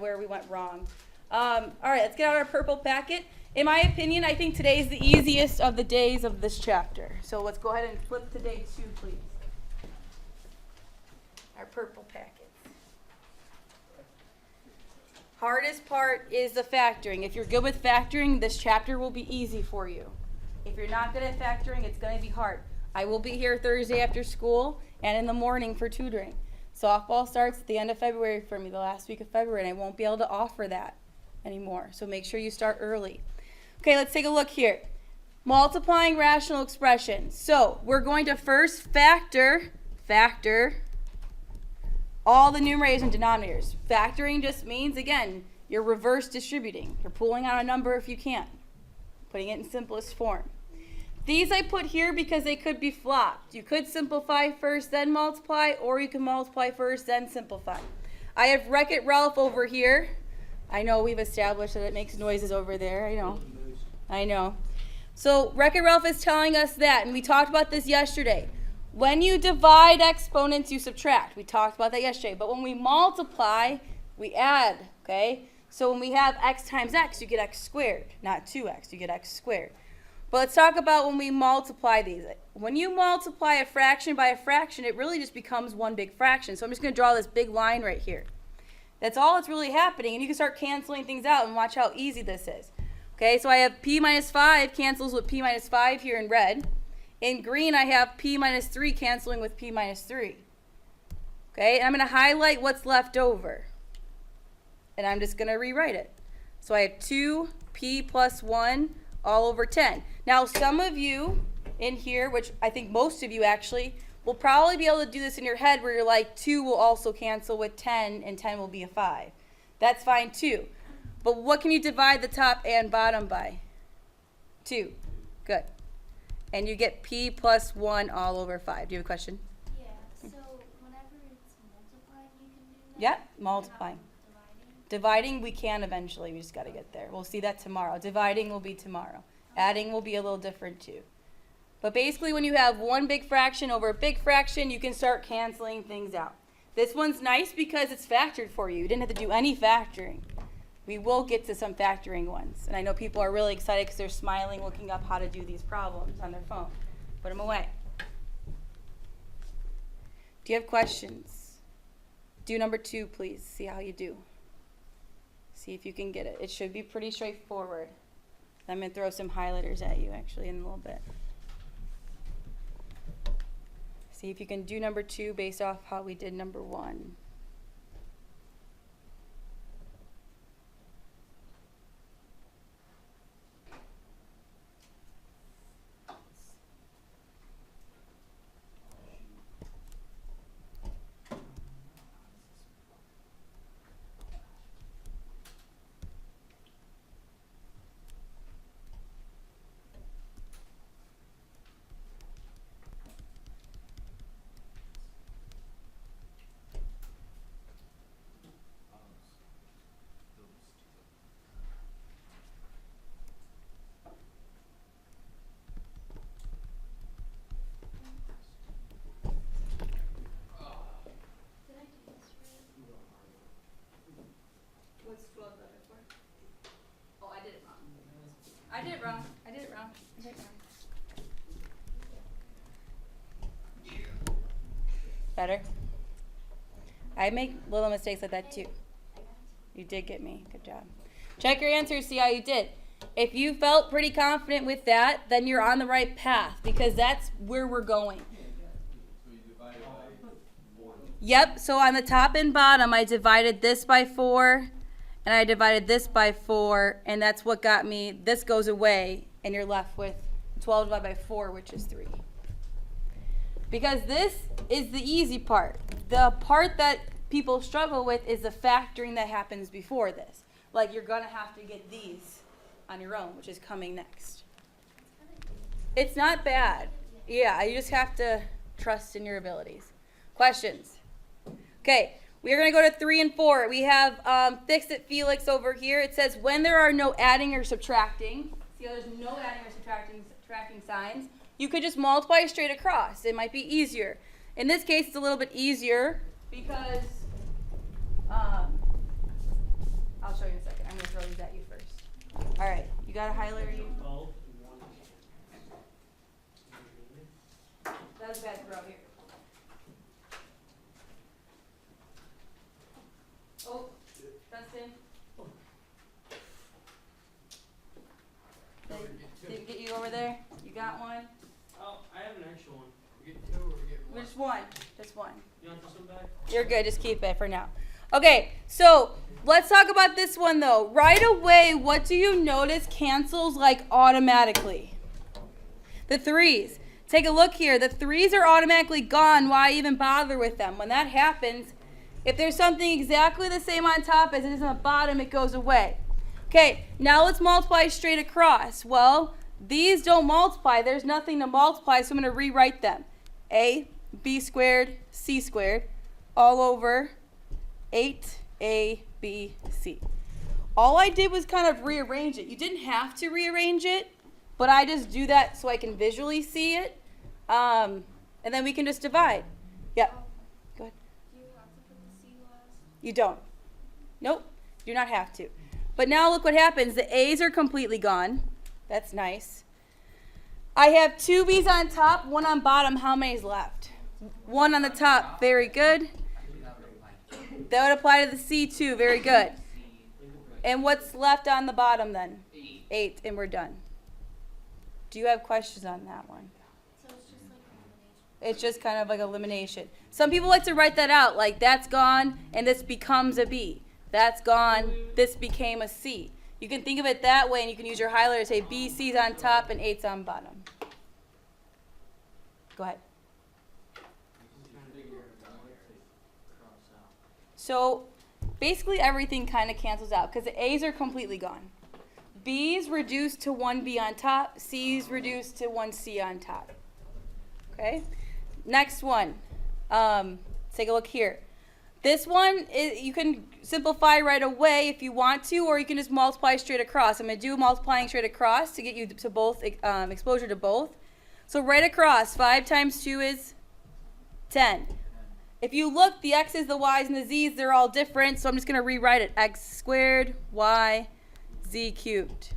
where we went wrong. All right, let's get out our purple packet. In my opinion, I think today is the easiest of the days of this chapter. So let's go ahead and flip to day 2, please. Our purple packet. Hardest part is the factoring. If you're good with factoring, this chapter will be easy for you. If you're not good at factoring, it's going to be hard. I will be here Thursday after school and in the morning for tutoring. Softball starts at the end of February for me, the last week of February, and I won't be able to offer that anymore. So make sure you start early. Okay, let's take a look here. Multiplying rational expressions. So we're going to first factor all the numerators and denominators. Factoring just means, again, you're reverse distributing. You're pulling out a number if you can, putting it in simplest form. These I put here because they could be flopped. You could simplify first, then multiply, or you can multiply first, then simplify. I have Wreck-It Ralph over here. I know we've established that it makes noises over there. I know. So Wreck-It Ralph is telling us that, and we talked about this yesterday. When you divide exponents, you subtract. We talked about that yesterday. But when we multiply, we add, okay? So when we have x times x, you get x squared, not 2x. You get x squared. But let's talk about when we multiply these. When you multiply a fraction by a fraction, it really just becomes one big fraction. So I'm just going to draw this big line right here. That's all that's really happening. And you can start canceling things out and watch how easy this is. Okay, so I have p minus 5 cancels with p minus 5 here in red. In green, I have p minus 3 canceling with p minus 3. Okay, and I'm going to highlight what's left over. And I'm just going to rewrite it. So I have 2p plus 1 all over 10. Now, some of you in here, which I think most of you actually, will probably be able to do this in your head where you're like, 2 will also cancel with 10, and 10 will be a 5. That's fine too. But what can you divide the top and bottom by? 2. Good. And you get p plus 1 all over 5. Do you have a question? Yeah, so whenever it's multiplying, you can do that? Yep, multiplying. Dividing, we can eventually. We just got to get there. We'll see that tomorrow. Dividing will be tomorrow. Adding will be a little different too. But basically, when you have one big fraction over a big fraction, you can start canceling things out. This one's nice because it's factored for you. You didn't have to do any factoring. We will get to some factoring ones. And I know people are really excited because they're smiling, looking up how to do these problems on their phone. Put them away. Do you have questions? Do number 2, please. See how you do. See if you can get it. It should be pretty straightforward. I'm going to throw some highlighters at you, actually, in a little bit. See if you can do number 2 based off how we did number 1. What's 12 divided by 4? Oh, I did it wrong. I did it wrong. Better? I make little mistakes like that too. You did get me. Good job. Check your answers, see how you did. If you felt pretty confident with that, then you're on the right path because that's where we're going. Yep, so on the top and bottom, I divided this by 4, and I divided this by 4, and that's what got me, this goes away, and you're left with 12 divided by 4, which is 3. Because this is the easy part. The part that people struggle with is the factoring that happens before this. Like you're going to have to get these on your own, which is coming next. It's not bad. Yeah, you just have to trust in your abilities. Questions? Okay, we're going to go to 3 and 4. We have Fix-It Felix over here. It says when there are no adding or subtracting, see how there's no adding or subtracting signs, you could just multiply straight across. It might be easier. In this case, it's a little bit easier because highlighters at you first. All right, you got a highlighter? You? That was bad throw here. Oh, Dustin. Did we get you over there? You got one? Oh, I have an extra one. We get two or we get one? Just one. Just one. You want this one back? You're good. Just keep it for now. Okay, so let's talk about this one though. Right away, what do you notice cancels like automatically? The threes. Take a look here. The threes are automatically gone. Why even bother with them? When that happens, if there's something exactly the same on top as it is on the bottom, it goes away. Okay, now let's multiply straight across. Well, these don't multiply. There's nothing to multiply, so I'm going to rewrite them. A, B squared, C squared, all over 8AB, C. All I did was kind of rearrange it. You didn't have to rearrange it, but I just do that so I can visually see it. And then we can just divide. Yep. Go ahead. Do you have to put the C last? You don't. Nope. You do not have to. But now look what happens. The A's are completely gone. That's nice. I have two B's on top, one on bottom. How many's left? One on the top. Very good. That would apply to the C too. Very good. And what's left on the bottom then? 8. And we're done. Do you have questions on that one? So it's just like elimination. It's just kind of like elimination. Some people like to write that out, like that's gone and this becomes a B. That's gone, this became a C. You can think of it that way and you can use your highlighter to say B, C's on top and 8's on bottom. Go ahead. So basically everything kind of cancels out because the A's are completely gone. B's reduced to 1B on top, C's reduced to 1C on top. Okay? Next one. Take a look here. This one, you can simplify right away if you want to, or you can just multiply straight across. I'm going to do multiplying straight across to get you to both, exposure to both. So right across, 5 times 2 is 10. If you look, the x's, the y's, and the z's, they're all different, so I'm just going to rewrite it. X squared, y, z cubed.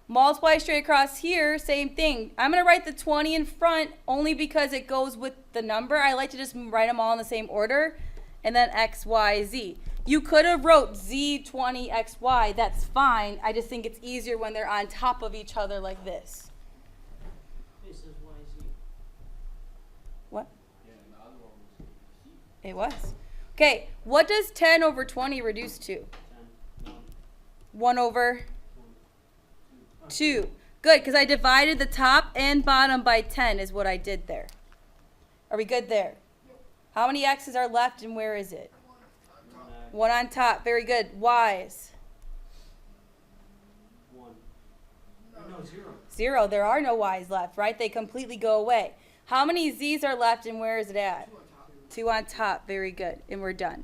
Multiply straight across here, same thing. I'm going to write the 20 in front only because it goes with the number. I like to just write them all in the same order. And then x, y, z. You could have wrote z, 20, x, y. That's fine. I just think it's easier when they're on top of each other like this. This is YZ. What? Yeah, and the other one was C. It was. Okay, what does 10 over 20 reduce to? 10, 1 over 1, 2. Good, because I divided the top and bottom by 10 is what I did there. Are we good there? How many x's are left and where is it? 1 on top. Very good. Y's. 1. No, 0. 0. There are no y's left, right? They completely go away. How many z's are left and where is it at? 2 on top. Very good. And we're done.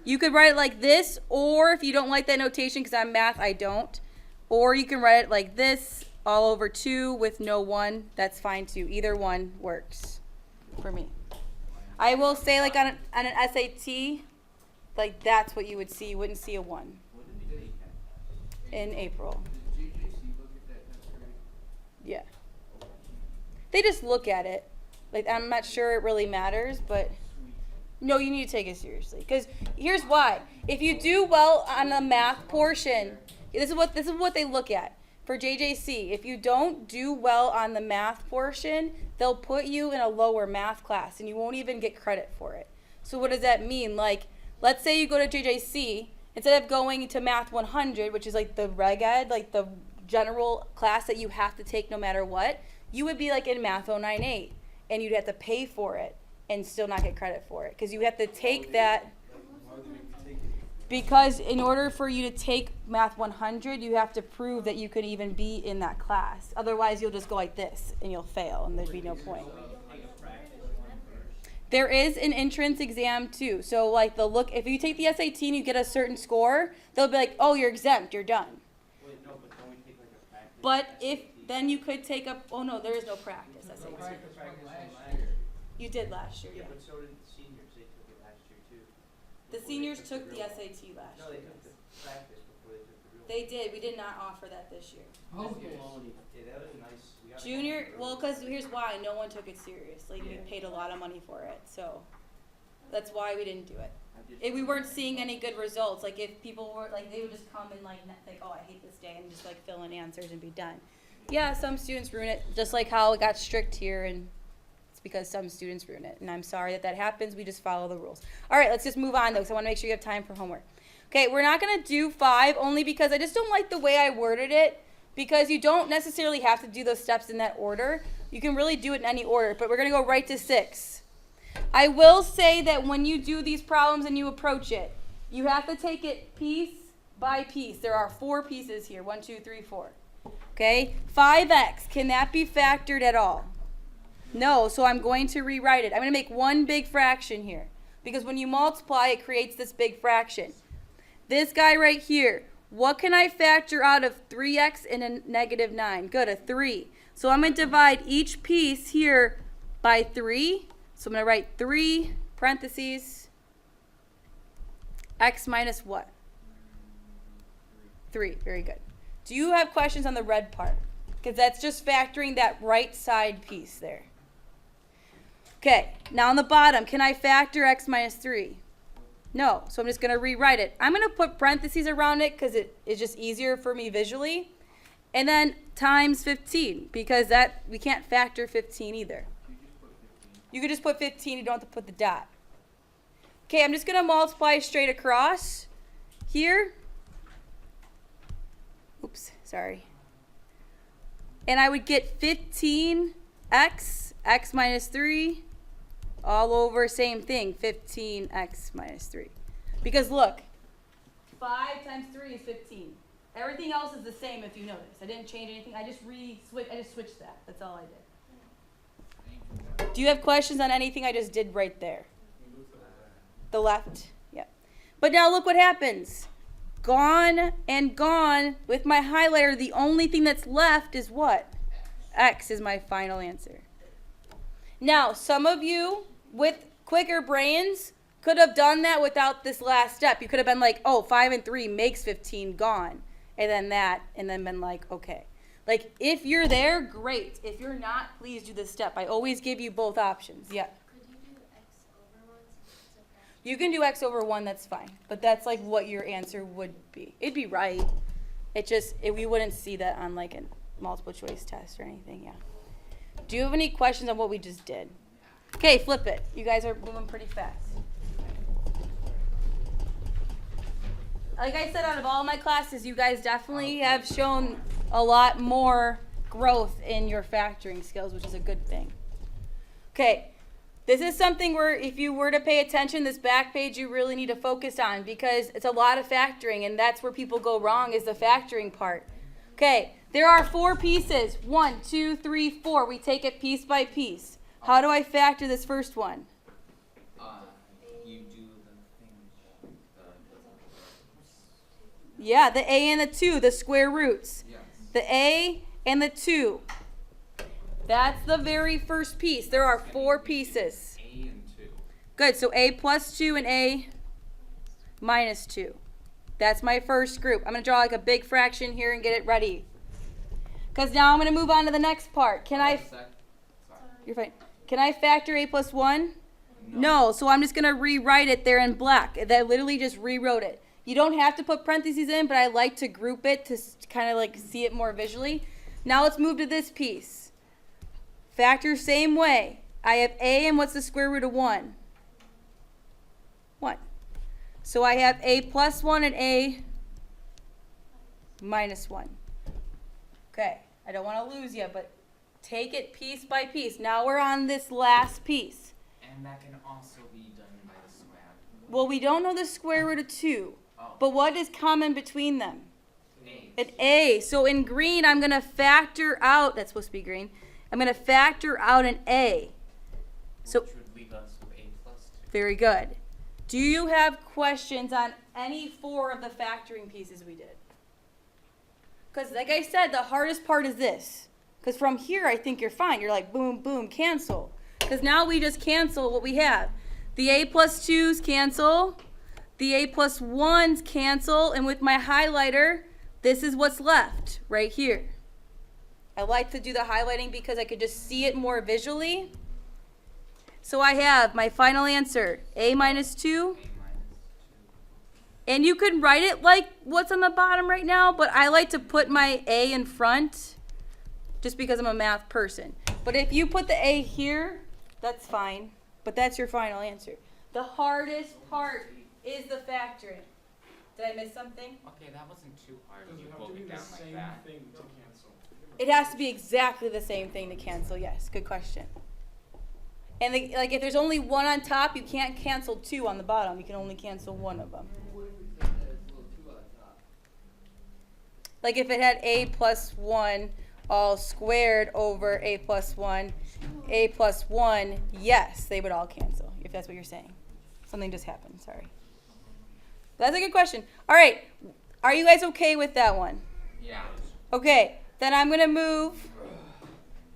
You could write it like this, or if you don't like that notation, because I'm math, I don't. Or you can write it like this, all over 2 with no 1. That's fine too. Either one works for me. I will say like on an SAT, like that's what you would see. You wouldn't see a 1 When did they take that? in April. Did JJC look at that necessarily? Yeah. They just look at it. Like I'm not sure it really matters, but no, you need to take it seriously. Because here's why. If you do well on the math portion, this is what they look at. For JJC, if you don't do well on the math portion, they'll put you in a lower math class and you won't even get credit for it. So what does that mean? Like, let's say you go to JJC, instead of going to Math 100, which is like the reg ed, like the general class that you have to take no matter what, you would be like in Math 098 and you'd have to pay for it and still not get credit for it. Because you have to take that. Why would they make you take it? Because in order for you to take Math 100, you have to prove that you could even be in that class. Otherwise, you'll just go like this and you'll fail and there'd be no point. There is an entrance exam too. So like if you take the SAT and you get a certain score, they'll be like, oh, you're exempt, you're done. Wait, no, but don't we take like a practice? But then you could take up, oh no, there is no practice SAT. Practice from last year. You did last year, Yeah, yeah. but so did the seniors. They took it last year too. The Before they seniors the took the real- SAT last No, they year. took the practice before they They did. We did not offer that this year. That's yes. baloney. Yeah, that was nice. We got it Junior, going well, early. because here's why. No one took it serious. Like, we Yeah. paid a lot of money for it. So that's why we didn't do it. I did If we fine. weren't seeing any good results, like if people were, like, they would just come and like, think, oh, I hate this day, and just like fill in answers and be done. Yeah, some students ruin it, just like how it got strict here, and it's because some students ruin it. And I'm sorry that that happens. We just follow the rules. All right, let's just move on though, because I want to make sure you have time for homework. Okay, we're not going to do 5 only because I just don't like the way I worded it, because you don't necessarily have to do those steps in that order. You can really do it in any order, but we're going to go right to 6. I will say that when you do these problems and you approach it, you have to take it piece by piece. There are 4 pieces here. 1, 2, 3, 4. Okay? 5x, can that be factored at all? No, so I'm going to rewrite it. I'm going to make one big fraction here, because when you multiply, it creates this big fraction. This guy right here, what can I factor out of 3x and a negative 9? Good, a 3. So I'm going to divide each piece here by 3. So I'm going to write 3 parentheses x minus what? 3. Very good. Do you have questions on the red part? Because that's just factoring that right side piece there. Okay, now on the bottom, can I factor x minus 3? No, so I'm just going to rewrite it. I'm going to put parentheses around it because it is just easier for me visually. And then times 15, because that we can't factor 15 either. You just put 15. You could just put 15, you don't have to put the dot. Okay, I'm just going to multiply straight across here. Oops, sorry. And I would get 15x, x minus 3, all over same thing, 15x minus 3. Because look, 5 times 3 is 15. Everything else is the same if you notice. I didn't change anything. I just switched that. That's all I did. Do you have questions on anything I just did right there? The left? Yep. But now look what happens. Gone and gone. With my highlighter, the only thing that's left is what? X is my final answer. Now, some of you with quicker brains could have done that without this last step. You could have been like, oh, 5 and 3 makes 15, gone. And then that, and then been like, okay. Like, if you're there, great. If you're not, please do this step. I always give you both options. Yeah. Could you do x over 1 since it's a fraction? You can do x over 1, that's fine. But that's like what your answer would be. It'd be right. It just, we wouldn't see that on like a multiple choice test or anything, yeah. Do you have any questions on what we just did? Okay, flip it. You guys are moving pretty fast. Like I said, out of all my classes, you guys definitely have shown a lot more growth in your factoring skills, which is a good thing. Okay, this is something where if you were to pay attention, this back page you really need to focus on, because it's a lot of factoring, and that's where people go wrong, is the factoring part. Okay, there are 4 pieces. 1, 2, 3, 4. We take it piece by piece. How do I factor this first one? You do the thing. Yeah, the a and the 2, the square roots. Yes. The a and the 2. That's the very first piece. There are 4 pieces. A and 2. Good, so a plus 2 and a minus 2. That's my first group. I'm going to draw like a big fraction here and get it ready. Because now I'm going to move on to the next part. Can I... Sorry. You're fine. Can I factor a plus 1? No, so I'm just going to rewrite it there in black. That literally just rewrote it. You don't have to put parentheses in, but I like to group it to kind of like see it more visually. Now let's move to this piece. Factor same way. I have a, and what's the square root of 1? 1. So I have a plus 1 and a minus 1. Okay, I don't want to lose you, but take it piece by piece. Now we're on this last piece. And that can also be done by the swab. Well, we don't know the square root of 2, Oh. but what is common between them? A. An a. So in green, I'm going to factor out, that's supposed to be green, I'm going to factor out an a. So, Which would leave us with A plus 2. very good. Do you have questions on any 4 of the factoring pieces we did? Because like I said, the hardest part is this. Because from here, I think you're fine. You're like, boom, boom, cancel. Because now we just cancel what we have. The a plus 2's cancel. The a plus 1's cancel. And with my highlighter, this is what's left right here. I like to do the highlighting because I could just see it more visually. So I have my final answer, a minus 2. And you can write it like what's on the bottom right now, but I like to put my a in front just because I'm a math person. But if you put the a here, that's fine. But that's your final answer. The hardest part is the factoring. Did I miss something? Okay, that wasn't too hard. Does You it have broke to be it the down like same that. thing to cancel? It has to be exactly the same thing to cancel. Yes, good question. And like if there's only one on top, you can't cancel 2 on the bottom. You can only cancel one of them. Like if it had a plus 1 all squared over a plus 1, a plus 1, yes, they would all cancel, if that's what you're saying. Something just happened, sorry. That's a good question. All right, are you guys okay with that one? Yeah. Okay, then I'm going to move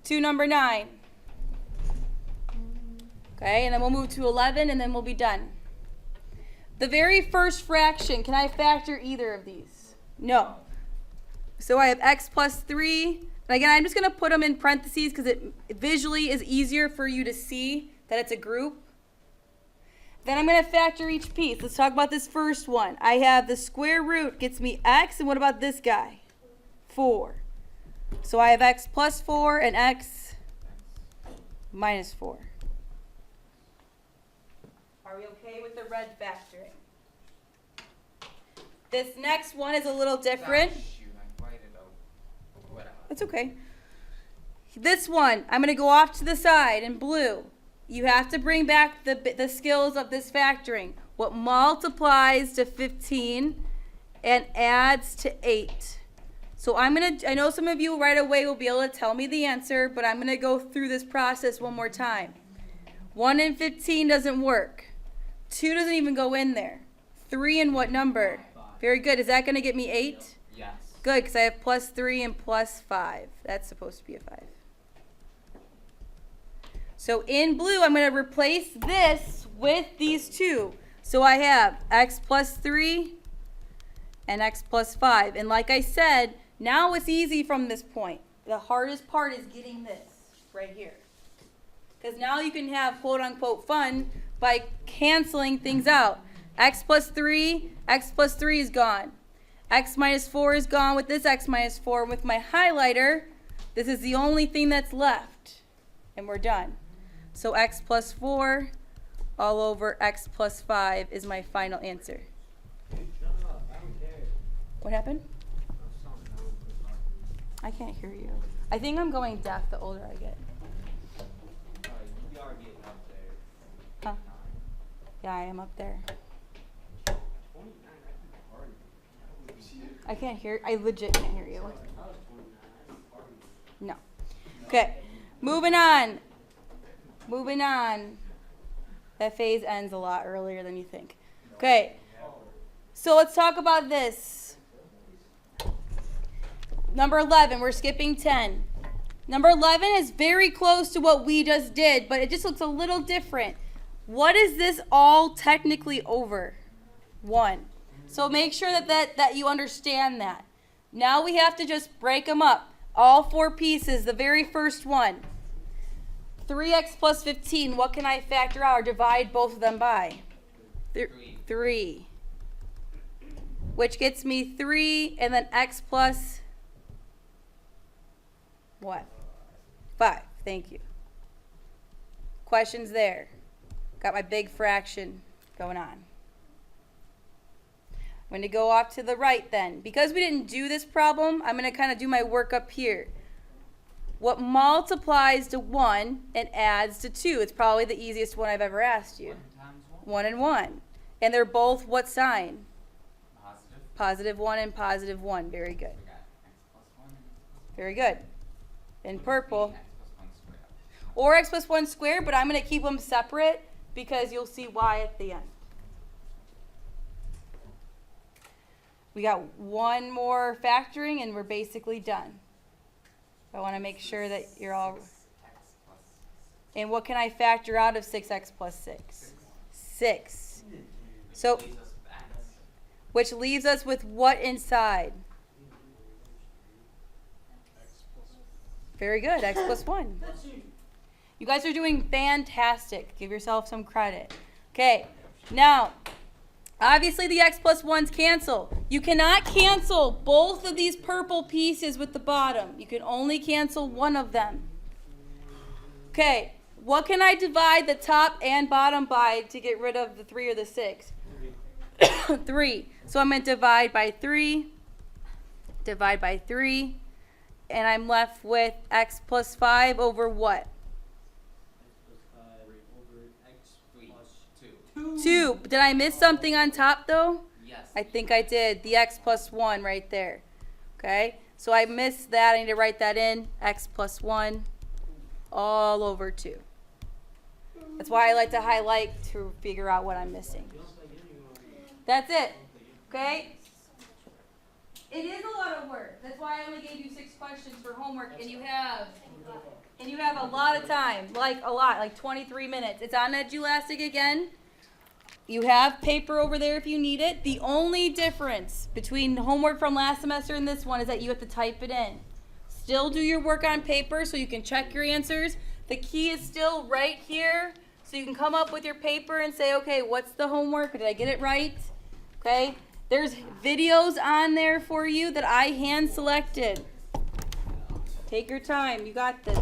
to number 9. Okay, and then we'll move to 11, and then we'll be done. The very first fraction, can I factor either of these? No. So I have x plus 3. And again, I'm just going to put them in parentheses because it visually is easier for you to see that it's a group. Then I'm going to factor each piece. Let's talk about this first one. I have the square root gets me x, and what about this guy? 4. So I have x plus 4 and x minus 4. Are we okay with the red factoring? This next one is a little different. Ah, shoot, I whited out. Whatever. That's okay. This one, I'm going to go off to the side in blue. You have to bring back the skills of this factoring. What multiplies to 15 and adds to 8. So I know some of you right away will be able to tell me the answer, but I'm going to go through this process one more time. 1 and 15 doesn't work. 2 doesn't even go in there. 3 and what number? Very good. Is that going to get me 8? Yes. Good, because I have plus 3 and plus 5. That's supposed to be a 5. So in blue, I'm going to replace this with these two. So I have x plus 3 and x plus 5. And like I said, now it's easy from this point. The hardest part is getting this right here. Because now you can have quote-unquote fun by canceling things out. X plus 3 is gone. X minus 4 is gone with this x minus 4. With my highlighter, this is the only thing that's left. And we're done. So x plus 4 all over x plus 5 is my final answer. What happened? I can't hear you. I think I'm going deaf the older I get. You are getting up there. Huh? Yeah, I am up there. I can't hear. I legit can't hear you. No. Okay. Moving on. Moving on. That phase ends a lot earlier than you think. Okay. So let's talk about this. Number 11. We're skipping 10. Number 11 is very close to what we just did, but it just looks a little different. What is this all technically over? 1. So make sure that you understand that. Now we have to just break them up. All 4 pieces. The very first one. 3x plus 15. What can I factor out or divide both of them by? 3. Which gets me 3 and then x plus what? 5. Thank you. Questions there? Got my big fraction going on. I'm going to go off to the right then. Because we didn't do this problem, I'm going to kind of do my work up here. What multiplies to 1 and adds to 2? It's probably the easiest one I've ever asked you. 1 times 1 1. and 1. And they're both what sign? Positive. Positive 1 and positive 1. Very good. We got x plus 1 and x plus Very good. In purple. x plus 1 squared. Or x plus 1 squared, but I'm going to keep them separate because you'll see why at the end. We got one more factoring and we're basically done. I want to make sure that you're all... 6x plus And what can I factor out of 6x plus 6? 6. So, leaves us back. which leaves us with what inside? Very good. X plus 1. You guys are doing fantastic. Give yourself some credit. Okay. Now, obviously the X plus 1's cancel. You cannot cancel both of these purple pieces with the bottom. You can only cancel one of them. Okay. What can I divide the top and bottom by to get rid of the 3 or the 6? 3. So I'm going to divide by 3, and I'm left with x plus 5 over what? X Three. plus 2. 2. Did I miss something on top though? Yes. I think I did. The x plus 1 right there. Okay? So I missed that. I need to write that in. X plus 1 all over 2. That's why I like to highlight to figure out what I'm missing. That's it. Okay? It is a lot of work. That's why I only gave you 6 questions for homework, and you have a lot of time, like 23 minutes. It's on Edulastic again. You have paper over there if you need it. The only difference between homework from last semester and this one is that you have to type it in. Still do your work on paper so you can check your answers. The key is still right here, so you can come up with your paper and say, okay, what's the homework? Did I get it right? Okay? There's videos on there for you that I hand selected. Take your time. You got this.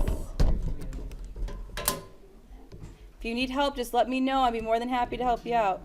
If you need help, just let me know. I'd be more than happy to help you out.